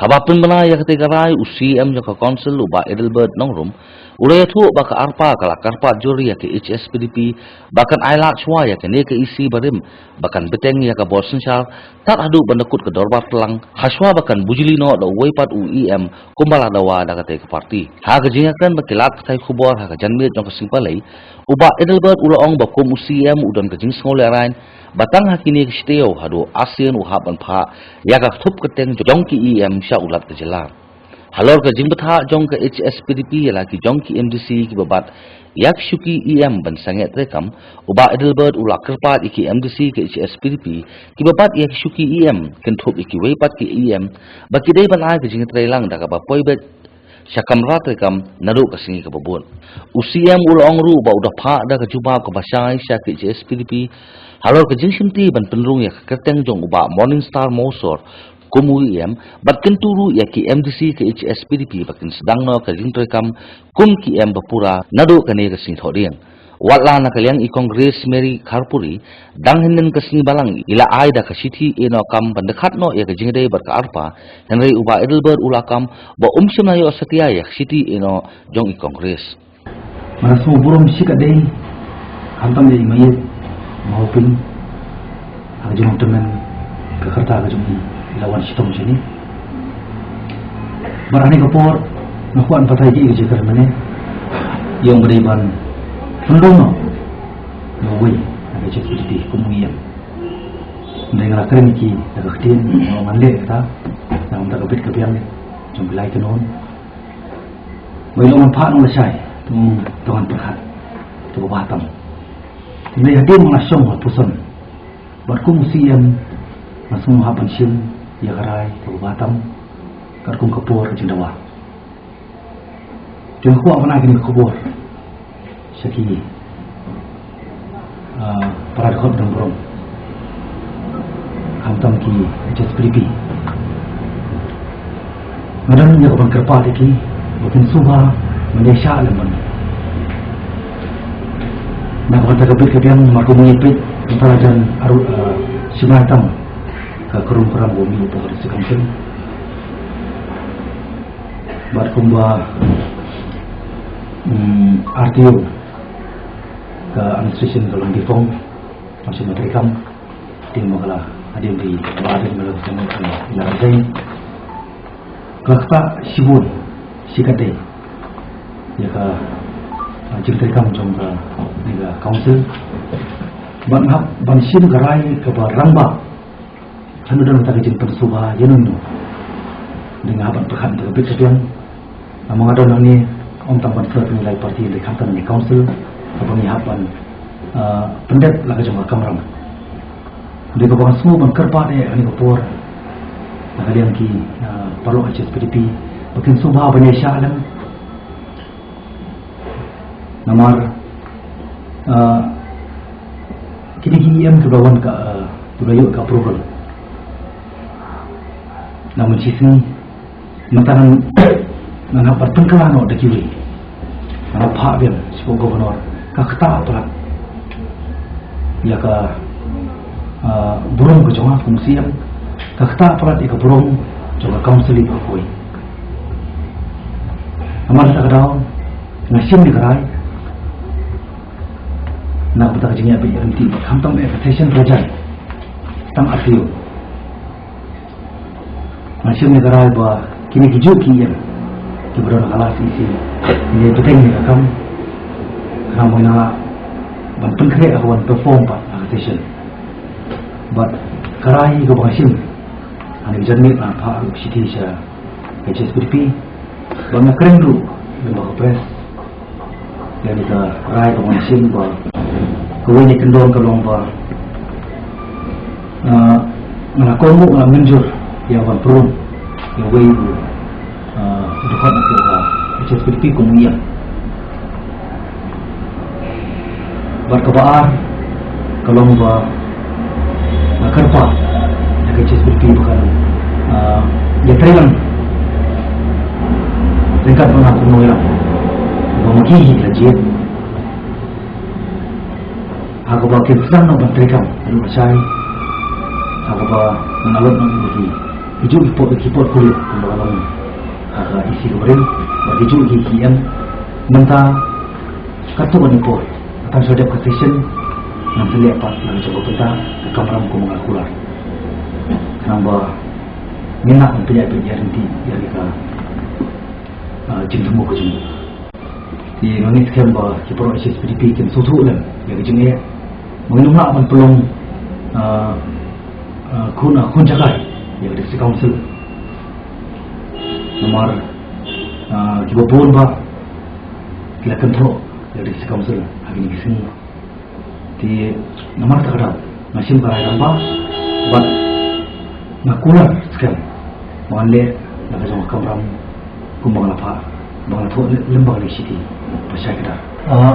Habapin bana ya ketika rai UCM jaka council uba Edelbert nongrum ulaya tu baka arpa kala karpa juri ya ke HSPDP bahkan ailak chwa ya ke ne ke isi barim bahkan beteng ya ke borsen syar tak adu bandakut ke dorbat telang haswa bahkan bujili no da waipat UEM kumbala dawa da kate ke parti ha ke jingakan bakilat kai khubor ha ke janmit jong ke simpalai uba Edelbert ulaong bakum UCM udon ke jing ngole rain batang hakini kisteo hadu ASEAN uhaban pha yaga thup keteng jongki EM sha ulat kejelar halor ke jimbetha jong ke HSPDP lagi jongki MDC ki babat yak syuki EM ban sanget rekam uba Edelbert ulak kerpat iki MDC ke HSPDP ki babat yak syuki EM ken thup iki weipat ki EM baki dei ban ai ke jinget relang daga ba poibet syakam rat rekam nadu kasingi ke babun UCM ulong ru ba udah pha da ke jumpa ke basai sya ke HSPDP halor ke jingsimti ban penrung ya keteng jong uba Morning Star Mosor kumu EM bat kenturu ya ki MDC ke HSPDP bakin sedang no ke jingtrekam kum ki EM bapura nadu kane ke sing thodiang watla na kaliang i Congress Mary Kharpuri dang hinden ke sing balang ila ai da ke sithi eno kam bandekhat no ya ke jingdei bat ka arpa henry uba Edelbert ulakam ba umsuna yo setia ya sithi eno jong i Congress marasu burum sikadei hantam ye mayit maupun ajung teman ke kerta ke jumi lawan sitom sini barani kapor nakuan patai ji ke jekar mane yang beriban pendono ngoi ada cekut di komunian dengan keren ki ada ketian mande kata yang tak kepit kepiang jom belai kenon bailongan pak nol sai tuan perhat tu batam ini hadir mengasong puson berkum siam masung hapan sim ya karai tu batam karkum kapur jendawa jangan ku apa nak ni kapur seki para dekat dan berong hantam ki HSPDP madan ya kapan kerpa lagi bukan subah Malaysia leman nak kata kebit kepiang marko mengipit antara jan aru simatang ke kerung perang bumi untuk sekampen buat kumba RTO ke administration kalau difong masih merekam di magalah ada di badan malah sama ilarai kakak sibun sikate ya ka jengterkam jongka niga council banhap bansin garai ke baramba hanudan ta kejin persuba yenun dengan aban perhan terbit kepiang among adon ni om tamban surat nilai parti di kantor di council pemilihan pendet laga jong kamram di kabang semua ban kerpa de ani kapor nakalian ki perlu HSPDP makin subha Malaysia alam namar kini EM kebawan ke budaya ke approval namun sisi matanan nana pertengkaran no dekiwi nana pak bian sebagai gubernur kakta pelat ya ke burung ke jonga fungsian kakta pelat ke burung jonga council ke koi amal tak daun nasim di kerai nak betul jengnya bi RMT hantam expectation project tam artio nasim di kerai ba kini hijau kian kiberon kalah sisi ini betul ni akam kamu nak bantu kerja awan perform pak expectation but kerai ke basim ane jernih apa city saya HSPDP banyak keren dulu memang press dan kita kerai ke basim ba kau ini kendor ke lomba menakut nak menjur yang berperun yang wei dekat untuk HSPDP komunian berkebaar ke lomba kerpa dekat HSPDP bukan dia terang tingkat mengaku menolak mengiki kajian aku bakal sedang nak berteriak, lalu percaya, aku bakal mengalut nak bagi hijau kipot kulit, kalau orang isi kemarin bagi juga kian mentah kartu manipur akan sudah ke station nanti lihat pak nak coba kita ke kamera muka mengakular kenapa minat untuk penyiar nanti yang kita jengtemu ke jengmu di Indonesia kan bah kipro SSPDP kan suatu lah yang jengnya mengenai apa pelong kun jagai yang di council nomor kita pun bah kita kontrol yang di council hari ini sini di nomor terkadang masih berada bah buat nakular sekarang mengalir nak jom kamram kumbang lapa bangal tu lembang di sini pasal kita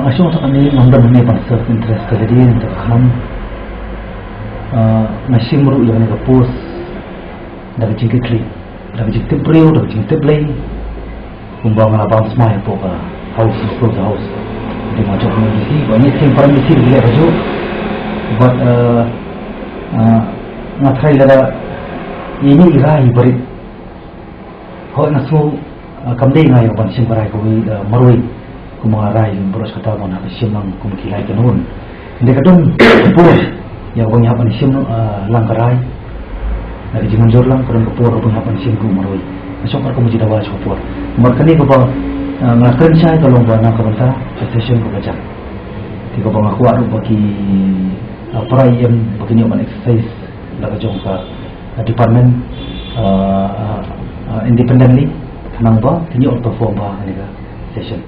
masih untuk kami membangun ni bangsa interest jadi untuk kami masih meru yang nak post dari jengkit klik dari jengkit beliau dari jengkit play kumbang lapa semua yang poka house close house di macam ni banyak yang permisi dia baju buat ngatai lara ini irai beri kau nasu kamdei ngai yang pancing berai kau marui kau mengarai beros kata mana siang kau mengkilai kenun ini kadang pur yang kau nyiap pancing langkarai dari jimanjor lang kadang kepur kau nyiap pancing kau marui masuk kau mesti dawa kepur makanya kau ngelakuin saya kalau kau nak kau bantah session kau baca tiga kau ngaku ada bagi perayaan bagi nyoman exercise laga jong ka department independently nang ba tinyo perform ba kanila session